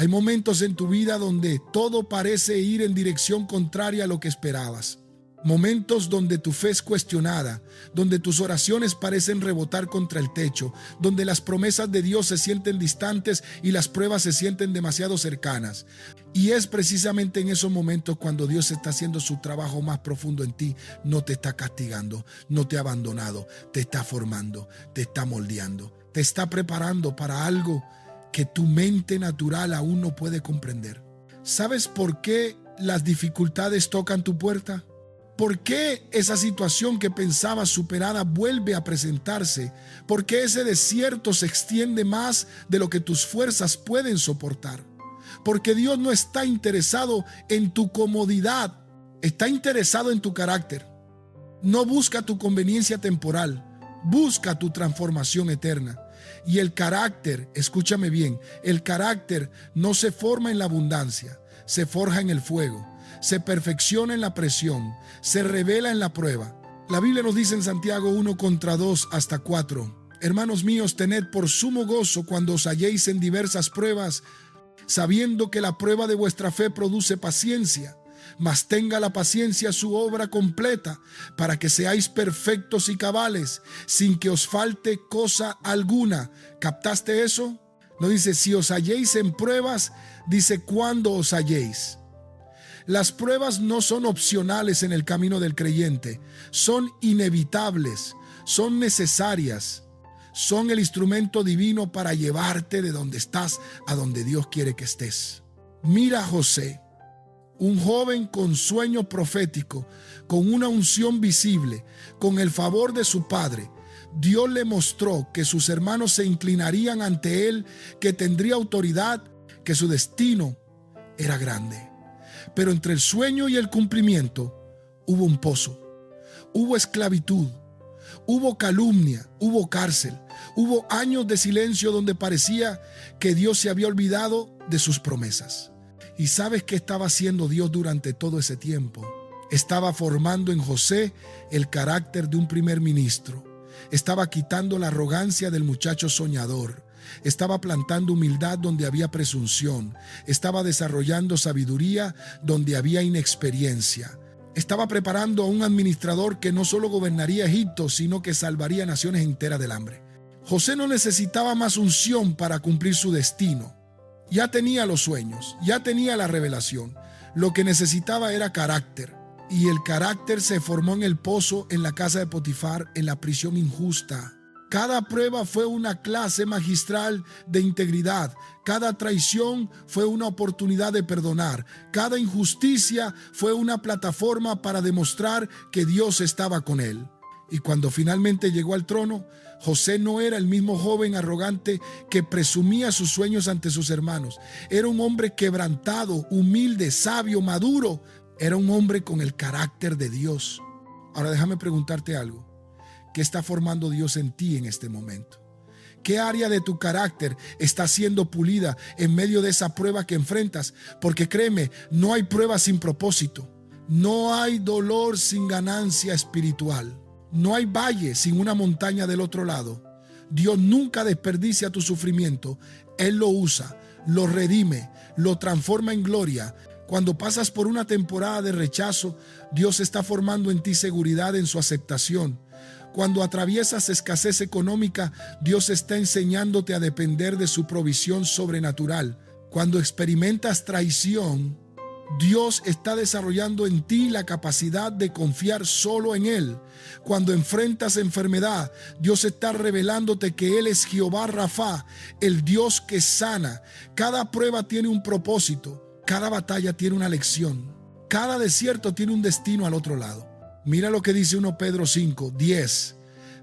Hay momentos en tu vida donde todo parece ir en dirección contraria a lo que esperabas. Momentos donde tu fe es cuestionada, donde tus oraciones parecen rebotar contra el techo, donde las promesas de Dios se sienten distantes y las pruebas se sienten demasiado cercanas. Y es precisamente en esos momentos cuando Dios está haciendo su trabajo más profundo en ti. No te está castigando, no te ha abandonado, te está formando, te está moldeando, te está preparando para algo que tu mente natural aún no puede comprender. ¿Sabes por qué las dificultades tocan tu puerta? ¿Por qué esa situación que pensabas superada vuelve a presentarse? ¿Por qué ese desierto se extiende más de lo que tus fuerzas pueden soportar? Porque Dios no está interesado en tu comodidad, está interesado en tu carácter. No busca tu conveniencia temporal, busca tu transformación eterna. Y el carácter, escúchame bien, el carácter no se forma en la abundancia, se forja en el fuego. Se perfecciona en la presión, se revela en la prueba. La Biblia nos dice en Santiago 1:2-4, hermanos míos, tened por sumo gozo cuando os halléis en diversas pruebas, sabiendo que la prueba de vuestra fe produce paciencia, mas tenga la paciencia su obra completa, para que seáis perfectos y cabales, sin que os falte cosa alguna. ¿Captaste eso? No dice si os halléis en pruebas, dice cuando os halléis. Las pruebas no son opcionales en el camino del creyente, son inevitables, son necesarias, son el instrumento divino para llevarte de donde estás a donde Dios quiere que estés. Mira a José, un joven con sueño profético, con una unción visible, con el favor de su padre. Dios le mostró que sus hermanos se inclinarían ante él, que tendría autoridad, que su destino era grande. Pero entre el sueño y el cumplimiento hubo un pozo, hubo esclavitud, hubo calumnia, hubo cárcel, hubo años de silencio donde parecía que Dios se había olvidado de sus promesas. ¿Y sabes qué estaba haciendo Dios durante todo ese tiempo? Estaba formando en José el carácter de un primer ministro. Estaba quitando la arrogancia del muchacho soñador. Estaba plantando humildad donde había presunción. Estaba desarrollando sabiduría donde había inexperiencia. Estaba preparando a un administrador que no solo gobernaría Egipto, sino que salvaría naciones enteras del hambre. José no necesitaba más unción para cumplir su destino. Ya tenía los sueños, ya tenía la revelación. Lo que necesitaba era carácter. Y el carácter se formó en el pozo, en la casa de Potifar, en la prisión injusta. Cada prueba fue una clase magistral de integridad. Cada traición fue una oportunidad de perdonar. Cada injusticia fue una plataforma para demostrar que Dios estaba con él. Y cuando finalmente llegó al trono, José no era el mismo joven arrogante que presumía sus sueños ante sus hermanos. Era un hombre quebrantado, humilde, sabio, maduro. Era un hombre con el carácter de Dios. Ahora déjame preguntarte algo. ¿Qué está formando Dios en ti en este momento? ¿Qué área de tu carácter está siendo pulida en medio de esa prueba que enfrentas? Porque créeme, no hay prueba sin propósito. No hay dolor sin ganancia espiritual. No hay valle sin una montaña del otro lado. Dios nunca desperdicia tu sufrimiento. Él lo usa, lo redime, lo transforma en gloria. Cuando pasas por una temporada de rechazo, Dios está formando en ti seguridad en su aceptación. Cuando atraviesas escasez económica, Dios está enseñándote a depender de su provisión sobrenatural. Cuando experimentas traición, Dios está desarrollando en ti la capacidad de confiar solo en Él. Cuando enfrentas enfermedad, Dios está revelándote que Él es Jehová Rafa, el Dios que sana. Cada prueba tiene un propósito, cada batalla tiene una lección, cada desierto tiene un destino al otro lado. Mira lo que dice 1 Pedro 5:10.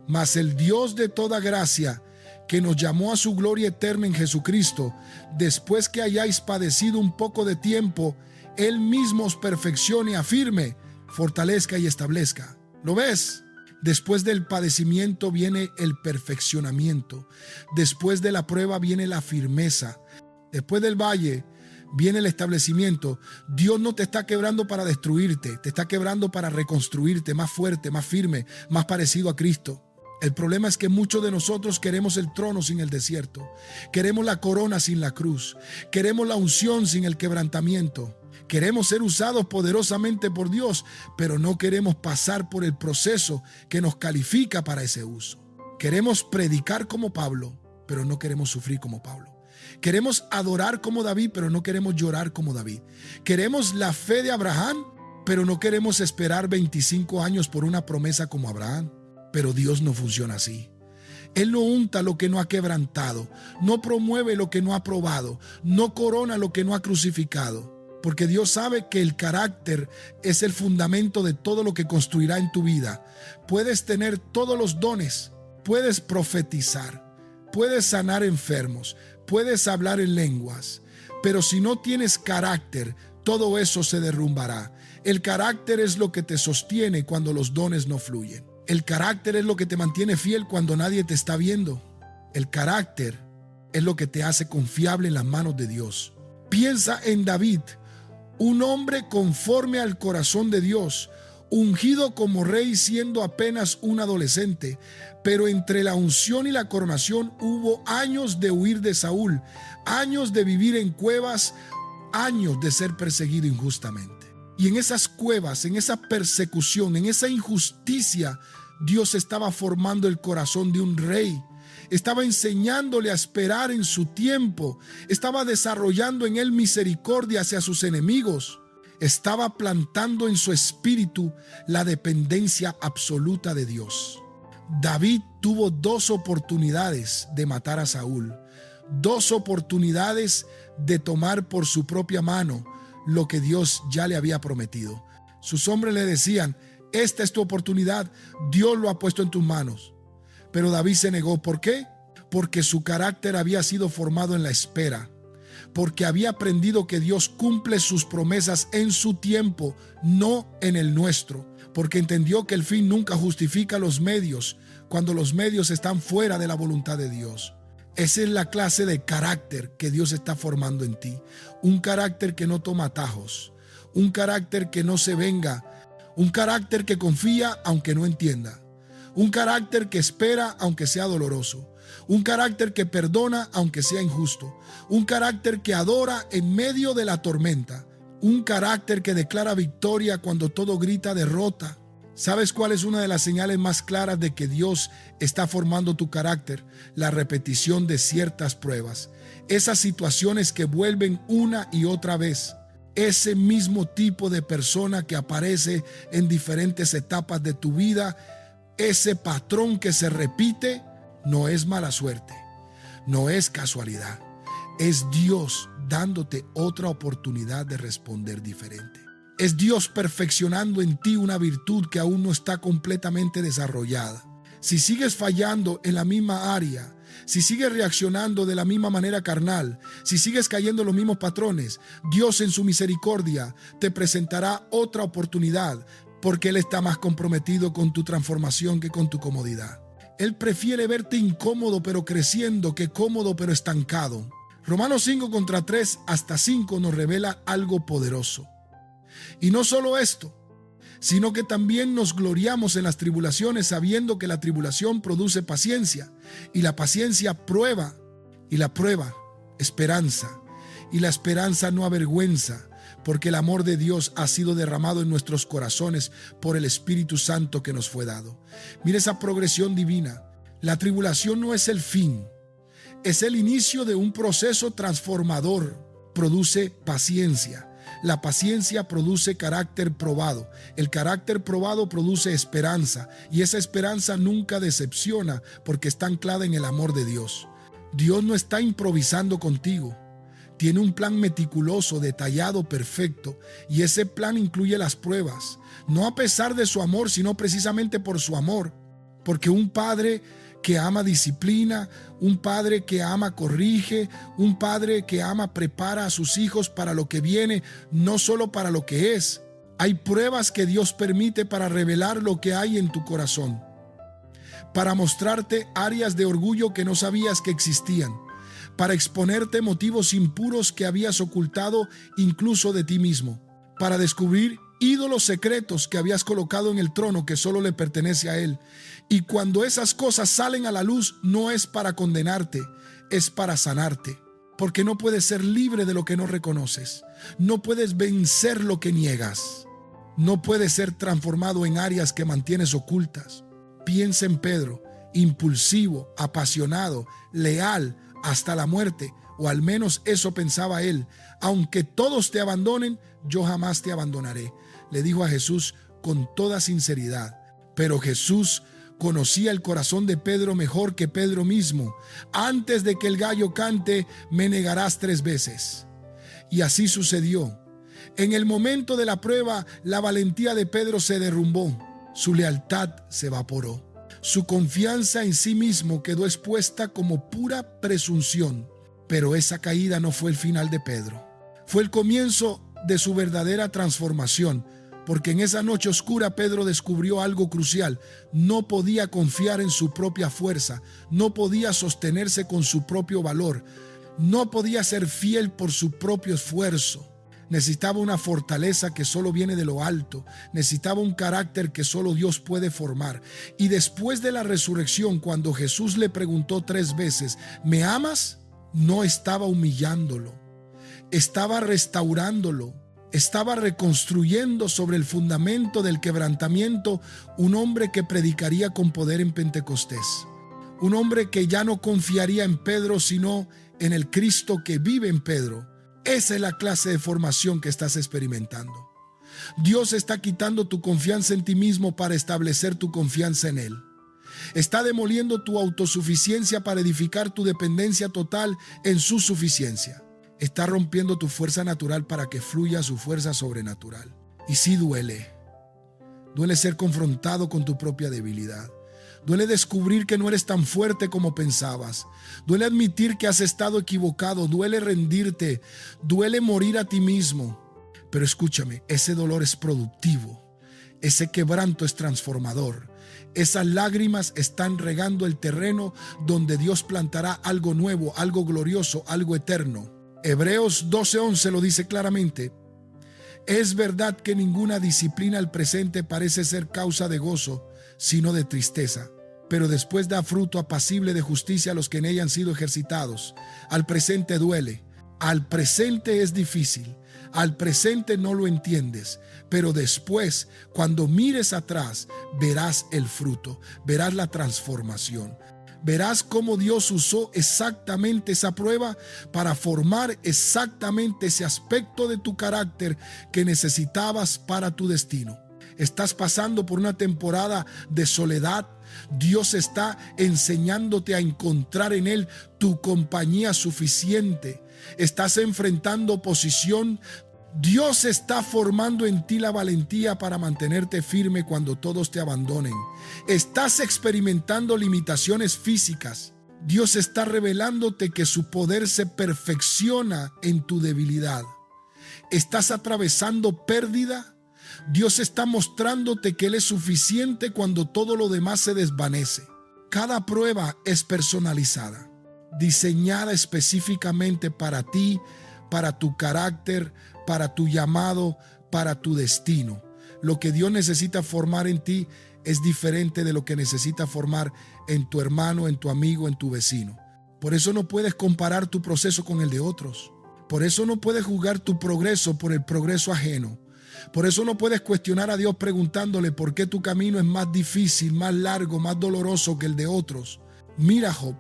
Mas el Dios de toda gracia, que nos llamó a su gloria eterna en Jesucristo, después que hayáis padecido un poco de tiempo, Él mismo os perfeccione, afirme, fortalezca y establezca. ¿Lo ves? Después del padecimiento viene el perfeccionamiento. Después de la prueba viene la firmeza. Después del valle viene el establecimiento. Dios no te está quebrando para destruirte, te está quebrando para reconstruirte más fuerte, más firme, más parecido a Cristo. El problema es que muchos de nosotros queremos el trono sin el desierto. Queremos la corona sin la cruz. Queremos la unción sin el quebrantamiento. Queremos ser usados poderosamente por Dios, pero no queremos pasar por el proceso que nos califica para ese uso. Queremos predicar como Pablo, pero no queremos sufrir como Pablo. Queremos adorar como David, pero no queremos llorar como David. Queremos la fe de Abraham, pero no queremos esperar 25 años por una promesa como Abraham. Pero Dios no funciona así. Él no unta lo que no ha quebrantado, no promueve lo que no ha probado, no corona lo que no ha crucificado. Porque Dios sabe que el carácter es el fundamento de todo lo que construirá en tu vida. Puedes tener todos los dones, puedes profetizar, puedes sanar enfermos, puedes hablar en lenguas, pero si no tienes carácter, todo eso se derrumbará. El carácter es lo que te sostiene cuando los dones no fluyen. El carácter es lo que te mantiene fiel cuando nadie te está viendo. El carácter es lo que te hace confiable en las manos de Dios. Piensa en David, un hombre conforme al corazón de Dios, ungido como rey siendo apenas un adolescente, pero entre la unción y la coronación hubo años de huir de Saúl, años de vivir en cuevas, años de ser perseguido injustamente. Y en esas cuevas, en esa persecución, en esa injusticia, Dios estaba formando el corazón de un rey. Estaba enseñándole a esperar en su tiempo. Estaba desarrollando en él misericordia hacia sus enemigos. Estaba plantando en su espíritu la dependencia absoluta de Dios. David tuvo 2 oportunidades de matar a Saúl. 2 oportunidades de tomar por su propia mano lo que Dios ya le había prometido. Sus hombres le decían: esta es tu oportunidad, Dios lo ha puesto en tus manos. Pero David se negó. ¿Por qué? Porque su carácter había sido formado en la espera, porque había aprendido que Dios cumple sus promesas en su tiempo, no en el nuestro, porque entendió que el fin nunca justifica los medios cuando los medios están fuera de la voluntad de Dios. Esa es la clase de carácter que Dios está formando en ti. Un carácter que no toma atajos. Un carácter que no se venga. Un carácter que confía aunque no entienda. Un carácter que espera aunque sea doloroso. Un carácter que perdona aunque sea injusto. Un carácter que adora en medio de la tormenta. Un carácter que declara victoria cuando todo grita derrota. ¿Sabes cuál es una de las señales más claras de que Dios está formando tu carácter? La repetición de ciertas pruebas. Esas situaciones que vuelven una y otra vez. Ese mismo tipo de persona que aparece en diferentes etapas de tu vida. Ese patrón que se repite no es mala suerte. No es casualidad. Es Dios dándote otra oportunidad de responder diferente. Es Dios perfeccionando en ti una virtud que aún no está completamente desarrollada. Si sigues fallando en la misma área, si sigues reaccionando de la misma manera carnal, si sigues cayendo en los mismos patrones, Dios en su misericordia te presentará otra oportunidad, porque Él está más comprometido con tu transformación que con tu comodidad. Él prefiere verte incómodo pero creciendo que cómodo pero estancado. Romanos 5 contra 3 hasta 5 nos revela algo poderoso. Y no solo esto, sino que también nos gloriamos en las tribulaciones, sabiendo que la tribulación produce paciencia, y la paciencia prueba, y la prueba esperanza, y la esperanza no avergüenza, porque el amor de Dios ha sido derramado en nuestros corazones por el Espíritu Santo que nos fue dado. Mira esa progresión divina. La tribulación no es el fin, es el inicio de un proceso transformador. Produce paciencia. La paciencia produce carácter probado. El carácter probado produce esperanza, y esa esperanza nunca decepciona porque está anclada en el amor de Dios. Dios no está improvisando contigo. Tiene un plan meticuloso, detallado, perfecto, y ese plan incluye las pruebas, no a pesar de su amor, sino precisamente por su amor, porque un padre que ama disciplina, un padre que ama corrige, un padre que ama prepara a sus hijos para lo que viene, no solo para lo que es. Hay pruebas que Dios permite para revelar lo que hay en tu corazón, para mostrarte áreas de orgullo que no sabías que existían, para exponerte motivos impuros que habías ocultado incluso de ti mismo, para descubrir ídolos secretos que habías colocado en el trono que solo le pertenece a Él. Y cuando esas cosas salen a la luz, no es para condenarte, es para sanarte. Porque no puedes ser libre de lo que no reconoces. No puedes vencer lo que niegas. No puedes ser transformado en áreas que mantienes ocultas. Piensa en Pedro, impulsivo, apasionado, leal hasta la muerte, o al menos eso pensaba él. Aunque todos te abandonen, yo jamás te abandonaré, le dijo a Jesús con toda sinceridad. Pero Jesús conocía el corazón de Pedro mejor que Pedro mismo. Antes de que el gallo cante, me negarás 3 veces. Y así sucedió. En el momento de la prueba, la valentía de Pedro se derrumbó. Su lealtad se evaporó. Su confianza en sí mismo quedó expuesta como pura presunción. Pero esa caída no fue el final de Pedro. Fue el comienzo de su verdadera transformación. Porque en esa noche oscura Pedro descubrió algo crucial. No podía confiar en su propia fuerza. No podía sostenerse con su propio valor. No podía ser fiel por su propio esfuerzo. Necesitaba una fortaleza que solo viene de lo alto. Necesitaba un carácter que solo Dios puede formar. Y después de la resurrección, cuando Jesús le preguntó 3 veces, ¿me amas?, no estaba humillándolo. Estaba restaurándolo. Estaba reconstruyendo sobre el fundamento del quebrantamiento un hombre que predicaría con poder en Pentecostés. Un hombre que ya no confiaría en Pedro, sino en el Cristo que vive en Pedro. Esa es la clase de formación que estás experimentando. Dios está quitando tu confianza en ti mismo para establecer tu confianza en Él. Está demoliendo tu autosuficiencia para edificar tu dependencia total en su suficiencia. Está rompiendo tu fuerza natural para que fluya su fuerza sobrenatural. Y sí duele. Duele ser confrontado con tu propia debilidad. Duele descubrir que no eres tan fuerte como pensabas. Duele admitir que has estado equivocado. Duele rendirte. Duele morir a ti mismo. Pero escúchame, ese dolor es productivo. Ese quebranto es transformador. Esas lágrimas están regando el terreno donde Dios plantará algo nuevo, algo glorioso, algo eterno. Hebreos 12:11 lo dice claramente. Es verdad que ninguna disciplina al presente parece ser causa de gozo, sino de tristeza, pero después da fruto apacible de justicia a los que en ella han sido ejercitados. Al presente duele, al presente es difícil, al presente no lo entiendes, pero después, cuando mires atrás, verás el fruto, verás la transformación. Verás cómo Dios usó exactamente esa prueba para formar exactamente ese aspecto de tu carácter que necesitabas para tu destino. Estás pasando por una temporada de soledad. Dios está enseñándote a encontrar en Él tu compañía suficiente. Estás enfrentando oposición. Dios está formando en ti la valentía para mantenerte firme cuando todos te abandonen. Estás experimentando limitaciones físicas. Dios está revelándote que su poder se perfecciona en tu debilidad. Estás atravesando pérdida. Dios está mostrándote que Él es suficiente cuando todo lo demás se desvanece. Cada prueba es personalizada, diseñada específicamente para ti, para tu carácter, para tu llamado, para tu destino. Lo que Dios necesita formar en ti es diferente de lo que necesita formar en tu hermano, en tu amigo, en tu vecino. Por eso no puedes comparar tu proceso con el de otros. Por eso no puedes juzgar tu progreso por el progreso ajeno. Por eso no puedes cuestionar a Dios preguntándole por qué tu camino es más difícil, más largo, más doloroso que el de otros. Mira Job.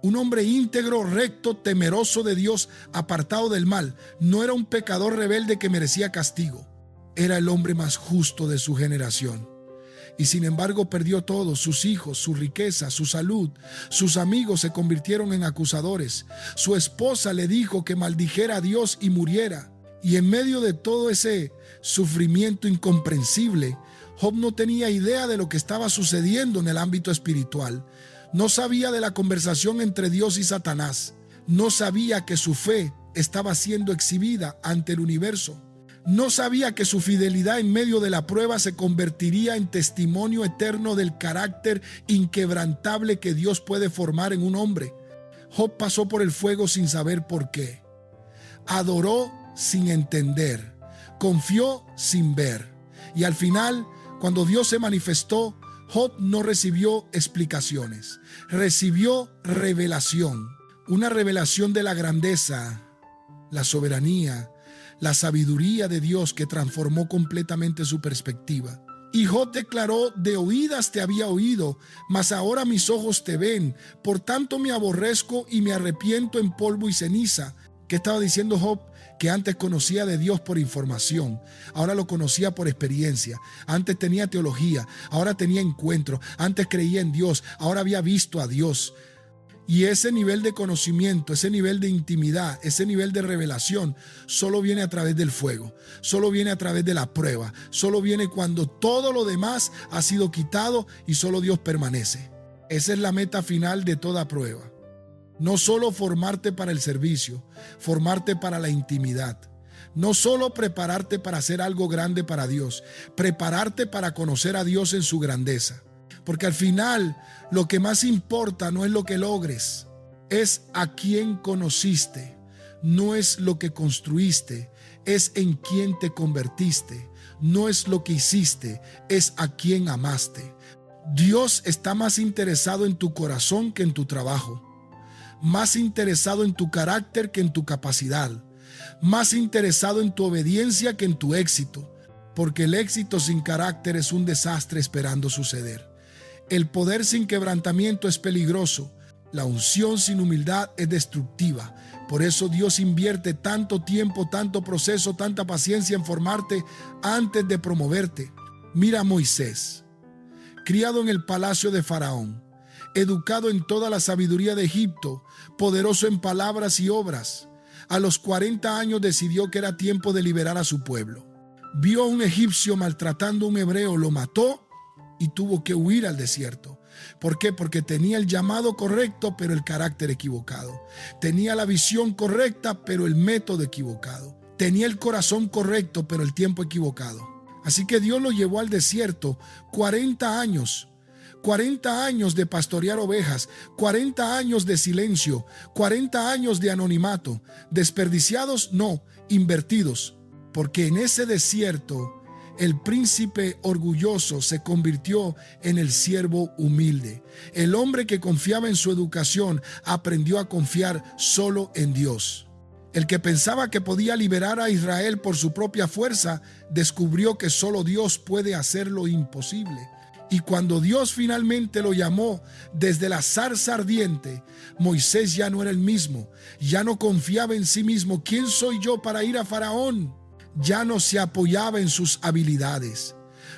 Un hombre íntegro, recto, temeroso de Dios, apartado del mal. No era un pecador rebelde que merecía castigo. Era el hombre más justo de su generación. Y sin embargo perdió todo: sus hijos, su riqueza, su salud. Sus amigos se convirtieron en acusadores. Su esposa le dijo que maldijera a Dios y muriera. Y en medio de todo ese sufrimiento incomprensible, Job no tenía idea de lo que estaba sucediendo en el ámbito espiritual. No sabía de la conversación entre Dios y Satanás. No sabía que su fe estaba siendo exhibida ante el universo. No sabía que su fidelidad en medio de la prueba se convertiría en testimonio eterno del carácter inquebrantable que Dios puede formar en un hombre. Job pasó por el fuego sin saber por qué. Adoró sin entender. confió sin ver. Y al final, cuando Dios se manifestó, Job no recibió explicaciones, recibió revelación. Una revelación de la grandeza, la soberanía, la sabiduría de Dios que transformó completamente su perspectiva. Y Job declaró: de oídas te había oído, mas ahora mis ojos te ven. Por tanto me aborrezco y me arrepiento en polvo y ceniza. ¿Qué estaba diciendo Job? Que antes conocía de Dios por información, ahora lo conocía por experiencia. Antes tenía teología, ahora tenía encuentro. Antes creía en Dios, ahora había visto a Dios. Y ese nivel de conocimiento, ese nivel de intimidad, ese nivel de revelación solo viene a través del fuego, solo viene a través de la prueba, solo viene cuando todo lo demás ha sido quitado y solo Dios permanece. Esa es la meta final de toda prueba. No solo formarte para el servicio, formarte para la intimidad. No solo prepararte para hacer algo grande para Dios, prepararte para conocer a Dios en su grandeza. Porque al final lo que más importa no es lo que logres, es a quién conociste, no es lo que construiste, es en quién te convertiste, no es lo que hiciste, es a quién amaste. Dios está más interesado en tu corazón que en tu trabajo, más interesado en tu carácter que en tu capacidad, más interesado en tu obediencia que en tu éxito, porque el éxito sin carácter es un desastre esperando suceder. El poder sin quebrantamiento es peligroso. La unción sin humildad es destructiva. Por eso Dios invierte tanto tiempo, tanto proceso, tanta paciencia en formarte antes de promoverte. Mira a Moisés, criado en el palacio de Faraón, educado en toda la sabiduría de Egipto, poderoso en palabras y obras. A los 40 años decidió que era tiempo de liberar a su pueblo. Vio a un egipcio maltratando a un hebreo, lo mató y tuvo que huir al desierto. ¿Por qué? Porque tenía el llamado correcto, pero el carácter equivocado. Tenía la visión correcta, pero el método equivocado. Tenía el corazón correcto, pero el tiempo equivocado. Así que Dios lo llevó al desierto 40 años. 40 años de pastorear ovejas, 40 años de silencio, 40 años de anonimato. Desperdiciados, no, invertidos. Porque en ese desierto el príncipe orgulloso se convirtió en el siervo humilde. El hombre que confiaba en su educación aprendió a confiar solo en Dios. El que pensaba que podía liberar a Israel por su propia fuerza, descubrió que solo Dios puede hacer lo imposible. Y cuando Dios finalmente lo llamó desde la zarza ardiente, Moisés ya no era el mismo, ya no confiaba en sí mismo. ¿Quién soy yo para ir a Faraón? Ya no se apoyaba en sus habilidades.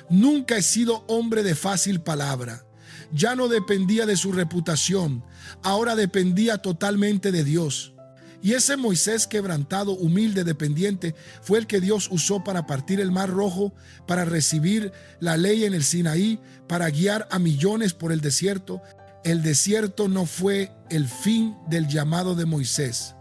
Nunca he sido hombre de fácil palabra. Ya no dependía de su reputación, ahora dependía totalmente de Dios. Y ese Moisés quebrantado, humilde, dependiente, fue el que Dios usó para partir el Mar Rojo, para recibir la ley en el Sinaí, para guiar a millones por el desierto. El desierto no fue el fin del llamado de Moisés.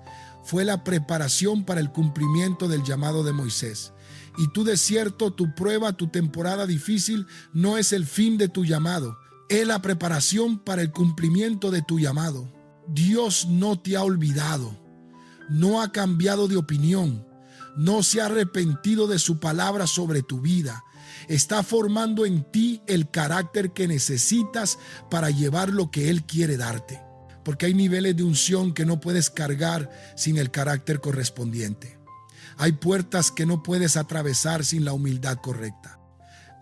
Fue la preparación para el cumplimiento del llamado de Moisés. Y tu desierto, tu prueba, tu temporada difícil no es el fin de tu llamado. Es la preparación para el cumplimiento de tu llamado. Dios no te ha olvidado. No ha cambiado de opinión. No se ha arrepentido de su palabra sobre tu vida. Está formando en ti el carácter que necesitas para llevar lo que Él quiere darte. Porque hay niveles de unción que no puedes cargar sin el carácter correspondiente. Hay puertas que no puedes atravesar sin la humildad correcta.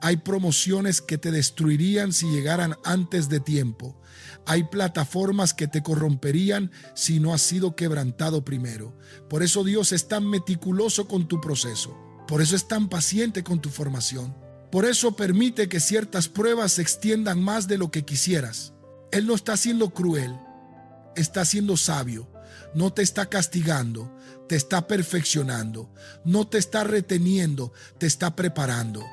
Hay promociones que te destruirían si llegaran antes de tiempo. Hay plataformas que te corromperían si no has sido quebrantado primero. Por eso Dios es tan meticuloso con tu proceso. Por eso es tan paciente con tu formación. Por eso permite que ciertas pruebas se extiendan más de lo que quisieras. Él no está siendo cruel. Está siendo sabio, no te está castigando, te está perfeccionando, no te está reteniendo, te está preparando.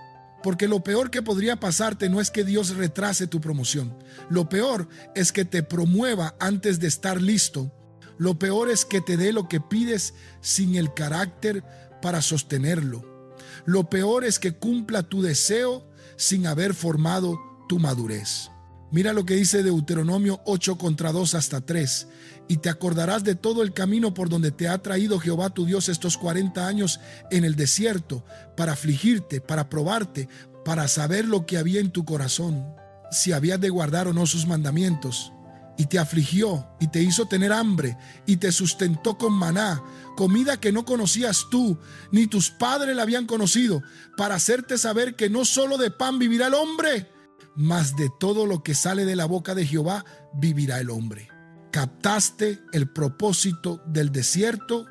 Porque lo peor que podría pasarte no es que Dios retrase tu promoción. Lo peor es que te promueva antes de estar listo. Lo peor es que te dé lo que pides sin el carácter para sostenerlo. Lo peor es que cumpla tu deseo sin haber formado tu madurez. Mira lo que dice Deuteronomio 8:2 hasta 3. Y te acordarás de todo el camino por donde te ha traído Jehová tu Dios estos 40 años en el desierto, para afligirte, para probarte, para saber lo que había en tu corazón, si habías de guardar o no sus mandamientos. Y te afligió, y te hizo tener hambre, y te sustentó con maná, comida que no conocías tú, ni tus padres la habían conocido, para hacerte saber que no solo de pan vivirá el hombre, mas de todo lo que sale de la boca de Jehová vivirá el hombre. ¿Captaste el propósito del desierto?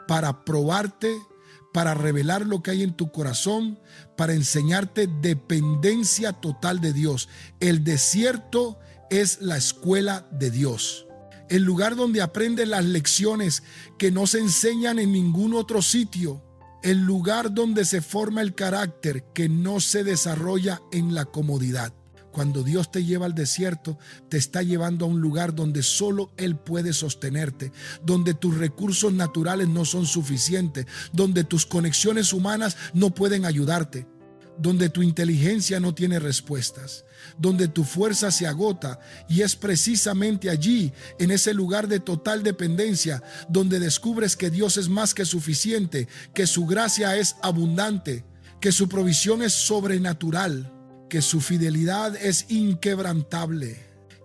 Para probarte, para revelar lo que hay en tu corazón, para enseñarte dependencia total de Dios. El desierto es la escuela de Dios, el lugar donde aprendes las lecciones que no se enseñan en ningún otro sitio, el lugar donde se forma el carácter que no se desarrolla en la comodidad. Cuando Dios te lleva al desierto, te está llevando a un lugar donde solo Él puede sostenerte, donde tus recursos naturales no son suficientes, donde tus conexiones humanas no pueden ayudarte, donde tu inteligencia no tiene respuestas, donde tu fuerza se agota, y es precisamente allí, en ese lugar de total dependencia, donde descubres que Dios es más que suficiente, que su gracia es abundante, que su provisión es sobrenatural, que su fidelidad es inquebrantable.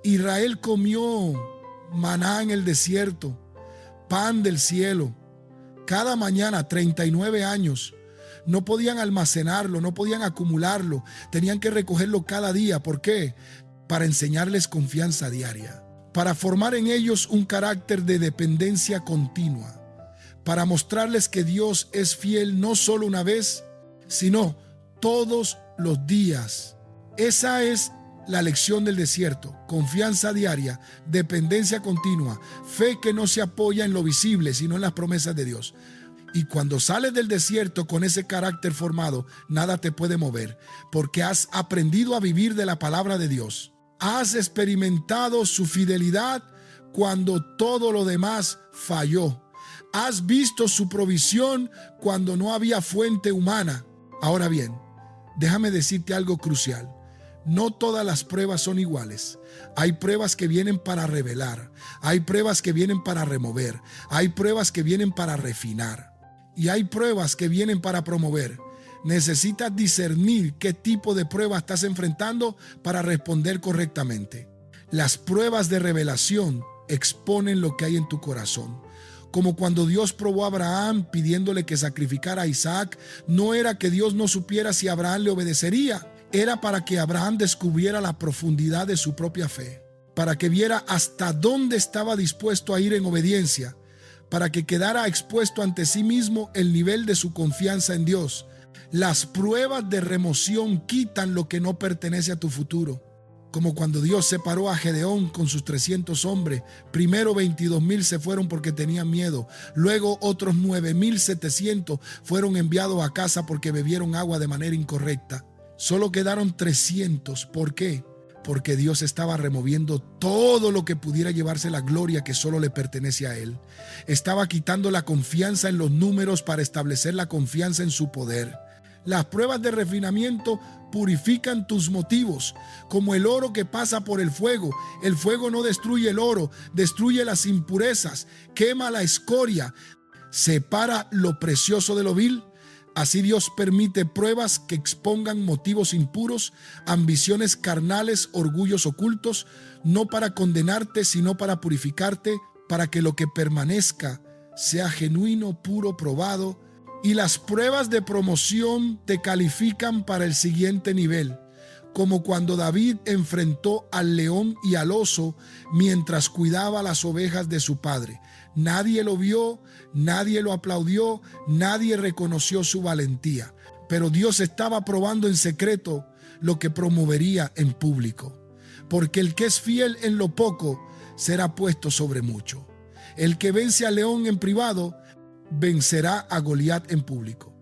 Israel comió maná en el desierto, pan del cielo, cada mañana, 39 años. No podían almacenarlo, no podían acumularlo, tenían que recogerlo cada día. ¿Por qué? Para enseñarles confianza diaria, para formar en ellos un carácter de dependencia continua, para mostrarles que Dios es fiel no solo una vez, sino todos los días. Esa es la lección del desierto: confianza diaria, dependencia continua, fe que no se apoya en lo visible, sino en las promesas de Dios. Y cuando sales del desierto con ese carácter formado, nada te puede mover, porque has aprendido a vivir de la palabra de Dios. Has experimentado su fidelidad cuando todo lo demás falló. Has visto su provisión cuando no había fuente humana. Ahora bien, déjame decirte algo crucial. No todas las pruebas son iguales. Hay pruebas que vienen para revelar, hay pruebas que vienen para remover, hay pruebas que vienen para refinar, y hay pruebas que vienen para promover. Necesitas discernir qué tipo de prueba estás enfrentando para responder correctamente. Las pruebas de revelación exponen lo que hay en tu corazón. Como cuando Dios probó a Abraham pidiéndole que sacrificara a Isaac, no era que Dios no supiera si Abraham le obedecería. Era para que Abraham descubriera la profundidad de su propia fe, para que viera hasta dónde estaba dispuesto a ir en obediencia, para que quedara expuesto ante sí mismo el nivel de su confianza en Dios. Las pruebas de remoción quitan lo que no pertenece a tu futuro. Como cuando Dios separó a Gedeón con sus 300 hombres. Primero 22,000 se fueron porque tenían miedo. Luego otros 9,700 fueron enviados a casa porque bebieron agua de manera incorrecta. Solo quedaron 300. ¿Por qué? Porque Dios estaba removiendo todo lo que pudiera llevarse la gloria que solo le pertenece a Él. Estaba quitando la confianza en los números para establecer la confianza en su poder. Las pruebas de refinamiento purifican tus motivos, como el oro que pasa por el fuego. El fuego no destruye el oro, destruye las impurezas, quema la escoria, separa lo precioso de lo vil. Así Dios permite pruebas que expongan motivos impuros, ambiciones carnales, orgullos ocultos, no para condenarte, sino para purificarte, para que lo que permanezca sea genuino, puro, probado. Y las pruebas de promoción te califican para el siguiente nivel, como cuando David enfrentó al león y al oso mientras cuidaba las ovejas de su padre. Nadie lo vio, nadie lo aplaudió, nadie reconoció su valentía, pero Dios estaba probando en secreto lo que promovería en público, porque el que es fiel en lo poco será puesto sobre mucho. El que vence al león en privado vencerá a Goliat en público.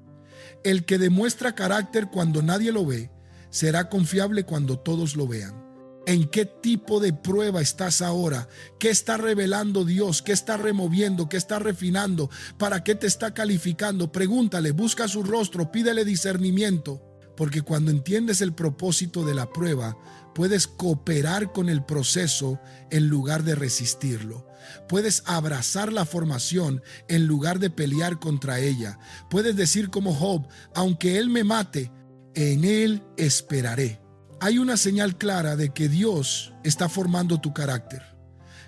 El que demuestra carácter cuando nadie lo ve será confiable cuando todos lo vean. ¿En qué tipo de prueba estás ahora? ¿Qué está revelando Dios? ¿Qué está removiendo? ¿Qué está refinando? ¿Para qué te está calificando? Pregúntale, busca su rostro, pídele discernimiento, porque cuando entiendes el propósito de la prueba, puedes cooperar con el proceso en lugar de resistirlo. Puedes abrazar la formación en lugar de pelear contra ella. Puedes decir como Job, aunque él me mate, en él esperaré. Hay una señal clara de que Dios está formando tu carácter: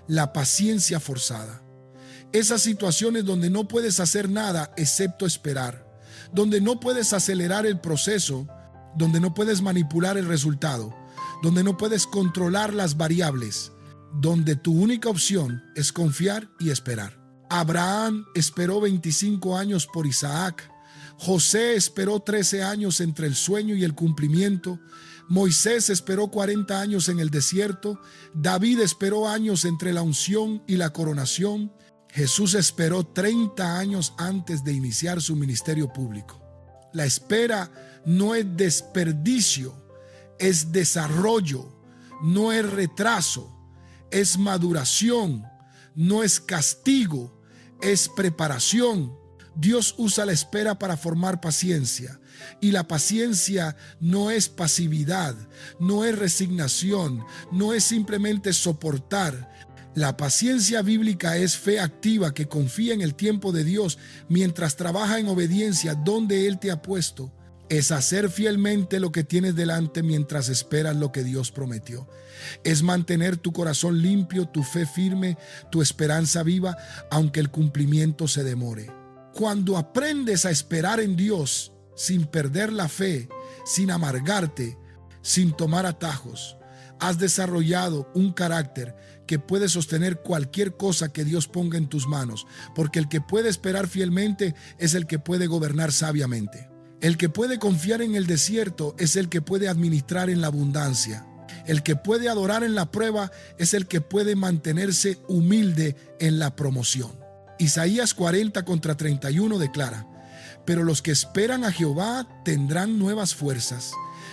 la paciencia forzada. Esas situaciones donde no puedes hacer nada excepto esperar, donde no puedes acelerar el proceso, donde no puedes manipular el resultado, donde no puedes controlar las variables, donde tu única opción es confiar y esperar. Abraham esperó 25 años por Isaac. José esperó 13 años entre el sueño y el cumplimiento. Moisés esperó 40 años en el desierto. David esperó años entre la unción y la coronación. Jesús esperó 30 años antes de iniciar su ministerio público. La espera no es desperdicio, es desarrollo, no es retraso, es maduración, no es castigo, es preparación. Dios usa la espera para formar paciencia, y la paciencia no es pasividad, no es resignación, no es simplemente soportar. La paciencia bíblica es fe activa que confía en el tiempo de Dios mientras trabaja en obediencia donde Él te ha puesto. Es hacer fielmente lo que tienes delante mientras esperas lo que Dios prometió. Es mantener tu corazón limpio, tu fe firme, tu esperanza viva, aunque el cumplimiento se demore. Cuando aprendes a esperar en Dios sin perder la fe, sin amargarte, sin tomar atajos, has desarrollado un carácter que puede sostener cualquier cosa que Dios ponga en tus manos, porque el que puede esperar fielmente es el que puede gobernar sabiamente. El que puede confiar en el desierto es el que puede administrar en la abundancia. El que puede adorar en la prueba es el que puede mantenerse humilde en la promoción. Isaías 40:31 declara: pero los que esperan a Jehová tendrán nuevas fuerzas,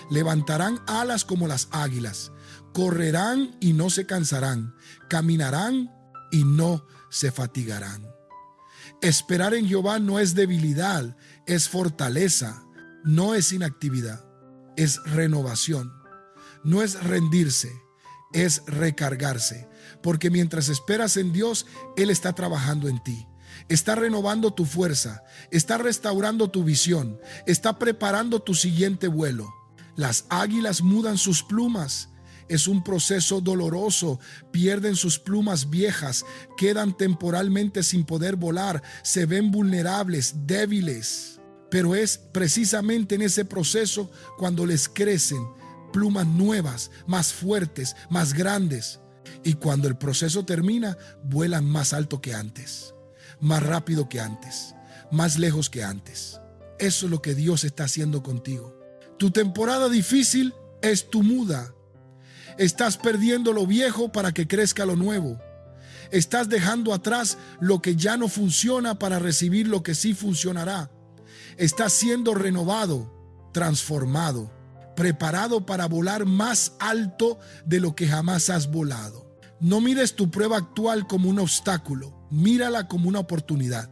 levantarán alas como las águilas, correrán y no se cansarán, caminarán y no se fatigarán. Esperar en Jehová no es debilidad, es fortaleza, no es inactividad, es renovación. No es rendirse, es recargarse, porque mientras esperas en Dios, Él está trabajando en ti. Está renovando tu fuerza, está restaurando tu visión, está preparando tu siguiente vuelo. Las águilas mudan sus plumas. Es un proceso doloroso, pierden sus plumas viejas, quedan temporalmente sin poder volar, se ven vulnerables, débiles. Pero es precisamente en ese proceso cuando les crecen plumas nuevas, más fuertes, más grandes. Y cuando el proceso termina, vuelan más alto que antes, más rápido que antes, más lejos que antes. Eso es lo que Dios está haciendo contigo. Tu temporada difícil es tu muda. Estás perdiendo lo viejo para que crezca lo nuevo. Estás dejando atrás lo que ya no funciona para recibir lo que sí funcionará. Estás siendo renovado, transformado, preparado para volar más alto de lo que jamás has volado. No mires tu prueba actual como un obstáculo, mírala como una oportunidad.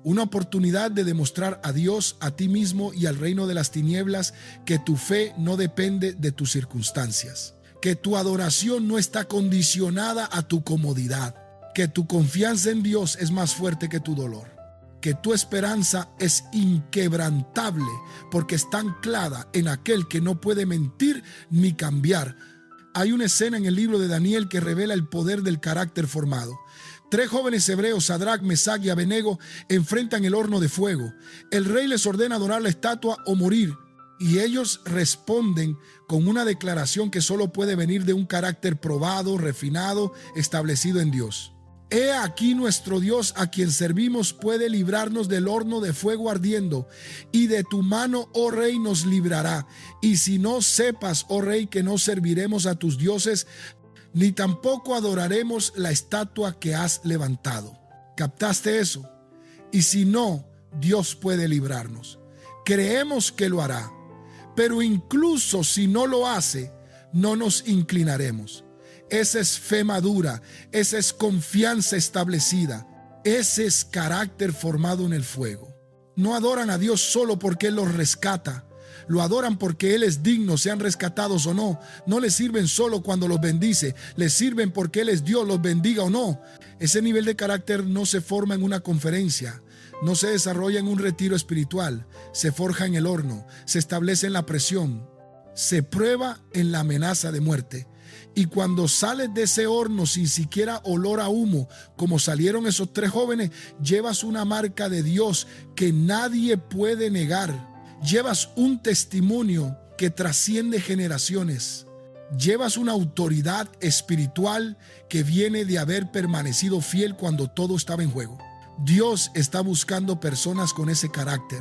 Una oportunidad de demostrar a Dios, a ti mismo y al reino de las tinieblas que tu fe no depende de tus circunstancias, que tu adoración no está condicionada a tu comodidad, que tu confianza en Dios es más fuerte que tu dolor, que tu esperanza es inquebrantable porque está anclada en aquel que no puede mentir ni cambiar. Hay una escena en el libro de Daniel que revela el poder del carácter formado. 3 jóvenes hebreos, Sadrac, Mesac y Abednego, enfrentan el horno de fuego. El rey les ordena adorar la estatua o morir, y ellos responden con una declaración que solo puede venir de un carácter probado, refinado, establecido en Dios. He aquí nuestro Dios a quien servimos puede librarnos del horno de fuego ardiendo, y de tu mano, oh rey, nos librará. Y si no, sepas, oh rey, que no serviremos a tus dioses, ni tampoco adoraremos la estatua que has levantado. ¿Captaste eso? Y si no, Dios puede librarnos. Creemos que lo hará, pero incluso si no lo hace, no nos inclinaremos. Esa es fe madura, esa es confianza establecida, ese es carácter formado en el fuego. No adoran a Dios solo porque Él los rescata, Lo adoran porque Él es digno, sean rescatados o no. No les sirven solo cuando los bendice, les sirven porque Él es Dios, los bendiga o no. Ese nivel de carácter no se forma en una conferencia, no se desarrolla en un retiro espiritual, se forja en el horno, se establece en la presión, se prueba en la amenaza de muerte. Y cuando sales de ese horno sin siquiera olor a humo, como salieron esos 3 jóvenes, llevas una marca de Dios que nadie puede negar. Llevas un testimonio que trasciende generaciones. Llevas una autoridad espiritual que viene de haber permanecido fiel cuando todo estaba en juego. Dios está buscando personas con ese carácter.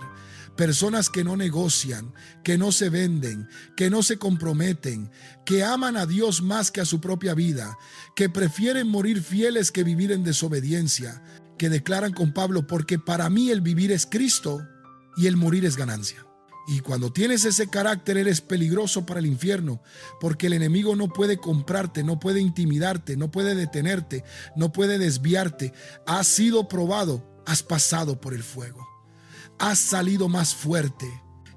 Personas que no negocian, que no se venden, que no se comprometen, que aman a Dios más que a su propia vida, que prefieren morir fieles que vivir en desobediencia, que declaran con Pablo, porque para mí el vivir es Cristo y el morir es ganancia. Y cuando tienes ese carácter eres peligroso para el infierno, porque el enemigo no puede comprarte, no puede intimidarte, no puede detenerte, no puede desviarte. Has sido probado, has pasado por el fuego. Has salido más fuerte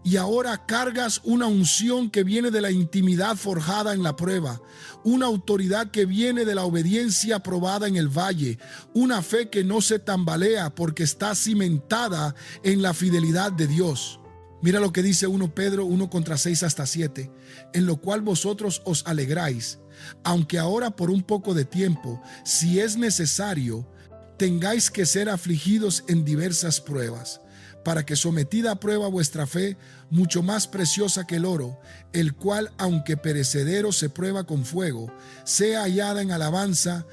y ahora cargas una unción que viene de la intimidad forjada en la prueba, una autoridad que viene de la obediencia probada en el valle, una fe que no se tambalea porque está cimentada en la fidelidad de Dios. Mira lo que dice 1 Pedro 1:6-7, en lo cual vosotros os alegráis, aunque ahora por un poco de tiempo, si es necesario, tengáis que ser afligidos en diversas pruebas, para que sometida a prueba vuestra fe, mucho más preciosa que el oro, el cual, aunque perecedero se prueba con fuego, sea hallada en alabanza,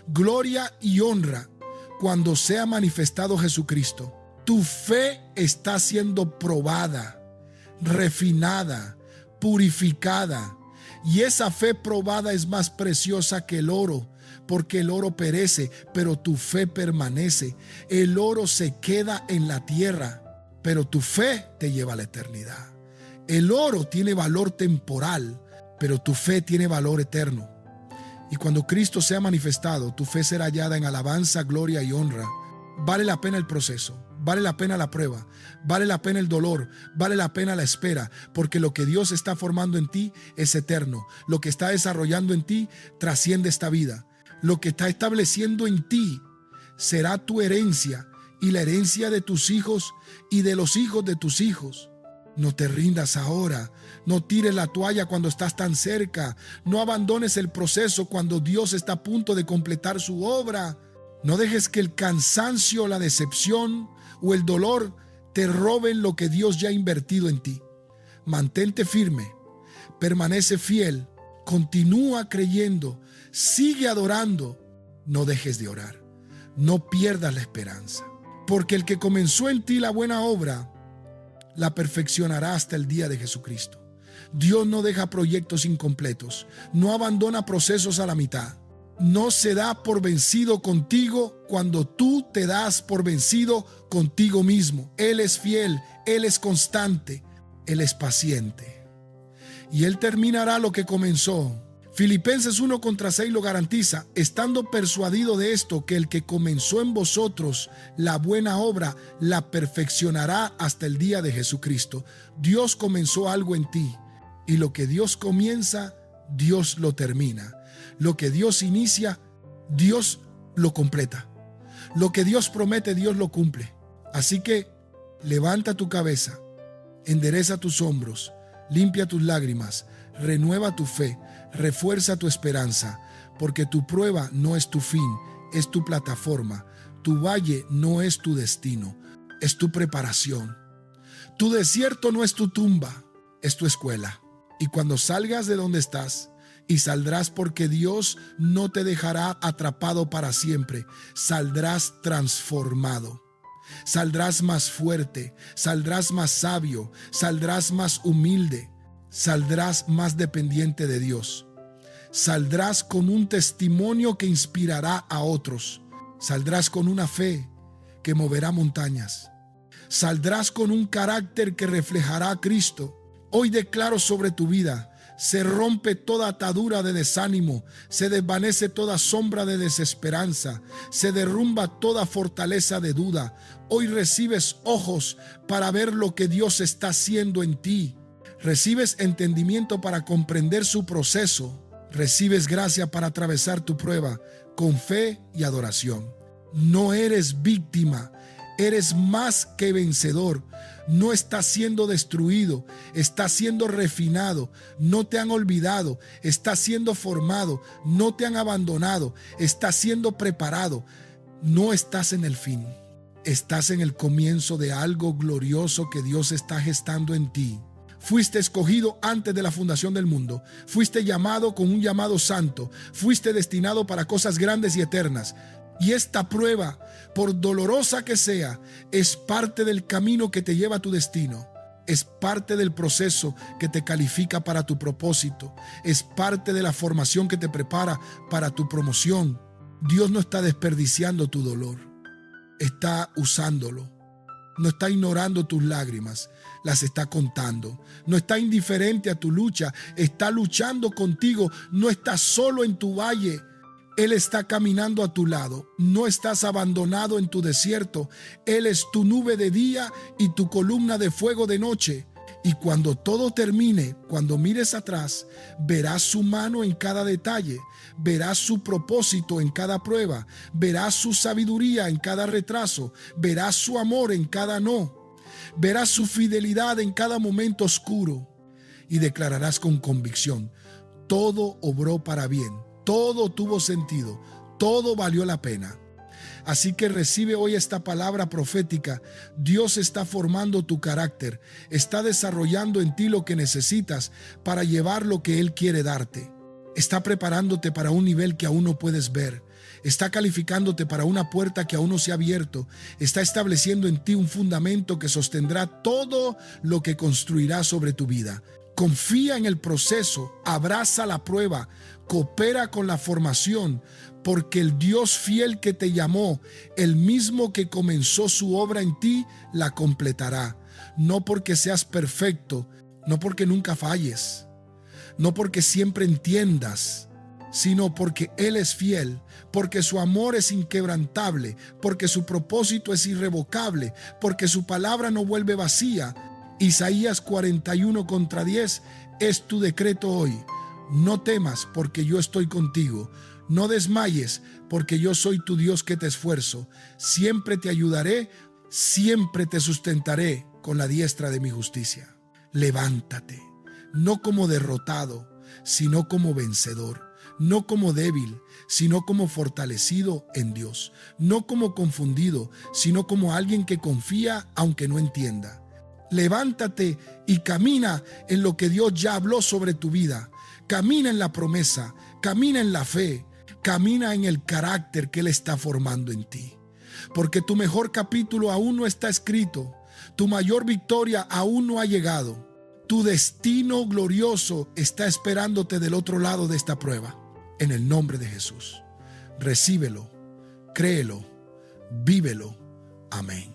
gloria y honra, cuando sea manifestado Jesucristo. Tu fe está siendo probada, refinada, purificada, y esa fe probada es más preciosa que el oro, porque el oro perece, pero tu fe permanece. El oro se queda en la tierra, pero tu fe te lleva a la eternidad. El oro tiene valor temporal, pero tu fe tiene valor eterno. Y cuando Cristo sea manifestado, tu fe será hallada en alabanza, gloria y honra. Vale la pena el proceso, vale la pena la prueba, vale la pena el dolor, vale la pena la espera, porque lo que Dios está formando en ti es eterno. Lo que está desarrollando en ti trasciende esta vida. Lo que está estableciendo en ti será tu herencia y la herencia de tus hijos y de los hijos de tus hijos. No te rindas ahora, no tires la toalla cuando estás tan cerca, no abandones el proceso cuando Dios está a punto de completar su obra. No dejes que el cansancio, la decepción o el dolor te roben lo que Dios ya ha invertido en ti. Mantente firme, permanece fiel, continúa creyendo, sigue adorando, no dejes de orar, no pierdas la esperanza, porque el que comenzó en ti la buena obra, la perfeccionará hasta el día de Jesucristo. Dios no deja proyectos incompletos, no abandona procesos a la mitad, no se da por vencido contigo cuando tú te das por vencido contigo mismo. Él es fiel, Él es constante, Él es paciente. Y Él terminará lo que comenzó. Filipenses 1:6 lo garantiza, estando persuadido de esto, que el que comenzó en vosotros la buena obra, la perfeccionará hasta el día de Jesucristo. Dios comenzó algo en ti, y lo que Dios comienza, Dios lo termina. Lo que Dios inicia, Dios lo completa. Lo que Dios promete, Dios lo cumple. Así que levanta tu cabeza, endereza tus hombros, limpia tus lágrimas, renueva tu fe, refuerza tu esperanza, porque tu prueba no es tu fin, es tu plataforma. Tu valle no es tu destino, es tu preparación. Tu desierto no es tu tumba, es tu escuela. Y cuando salgas de donde estás, y saldrás porque Dios no te dejará atrapado para siempre, saldrás transformado. Saldrás más fuerte, saldrás más sabio, saldrás más humilde, saldrás más dependiente de Dios. Saldrás con un testimonio que inspirará a otros. Saldrás con una fe que moverá montañas. Saldrás con un carácter que reflejará a Cristo. Hoy declaro sobre tu vida, Se rompe toda atadura de desánimo, se desvanece toda sombra de desesperanza, se derrumba toda fortaleza de duda. Hoy recibes ojos para ver lo que Dios está haciendo en ti. Recibes entendimiento para comprender su proceso. Recibes gracia para atravesar tu prueba con fe y adoración. No eres víctima, eres más que vencedor. No estás siendo destruido, estás siendo refinado. No te han olvidado, estás siendo formado. No te han abandonado, estás siendo preparado. No estás en el fin, estás en el comienzo de algo glorioso que Dios está gestando en ti. Fuiste escogido antes de la fundación del mundo. Fuiste llamado con un llamado santo. Fuiste destinado para cosas grandes y eternas. Y esta prueba, por dolorosa que sea, es parte del camino que te lleva a tu destino. Es parte del proceso que te califica para tu propósito. Es parte de la formación que te prepara para tu promoción. Dios no está desperdiciando tu dolor. Está usándolo. No está ignorando tus lágrimas, las está contando. No está indiferente a tu lucha, está luchando contigo. No estás solo en tu valle, Él está caminando a tu lado. No estás abandonado en tu desierto. Él es tu nube de día y tu columna de fuego de noche. Y cuando todo termine, cuando mires atrás, verás su mano en cada detalle, verás su propósito en cada prueba, verás su sabiduría en cada retraso, verás su amor en cada no, verás su fidelidad en cada momento oscuro y declararás con convicción: todo obró para bien, todo tuvo sentido, todo valió la pena. Así que recibe hoy esta palabra profética. Dios está formando tu carácter, está desarrollando en ti lo que necesitas para llevar lo que Él quiere darte. Está preparándote para un nivel que aún no puedes ver. Está calificándote para una puerta que aún no se ha abierto. Está estableciendo en ti un fundamento que sostendrá todo lo que construirá sobre tu vida. Confía en el proceso, abraza la prueba, coopera con la formación, porque el Dios fiel que te llamó, el mismo que comenzó su obra en ti, la completará. No porque seas perfecto, no porque nunca falles, no porque siempre entiendas, sino porque Él es fiel, porque su amor es inquebrantable, porque su propósito es irrevocable, porque su palabra no vuelve vacía. Isaías 41:10 es tu decreto hoy. No temas, porque yo estoy contigo. No desmayes, porque yo soy tu Dios que te esfuerzo. Siempre te ayudaré, siempre te sustentaré con la diestra de mi justicia. Levántate, no como derrotado, sino como vencedor. No como débil, sino como fortalecido en Dios. No como confundido, sino como alguien que confía aunque no entienda. Levántate y camina en lo que Dios ya habló sobre tu vida. Camina en la promesa, camina en la fe, camina en el carácter que Él está formando en ti. Porque tu mejor capítulo aún no está escrito, tu mayor victoria aún no ha llegado. Tu destino glorioso está esperándote del otro lado de esta prueba. En el nombre de Jesús, recíbelo, créelo, vívelo. Amén.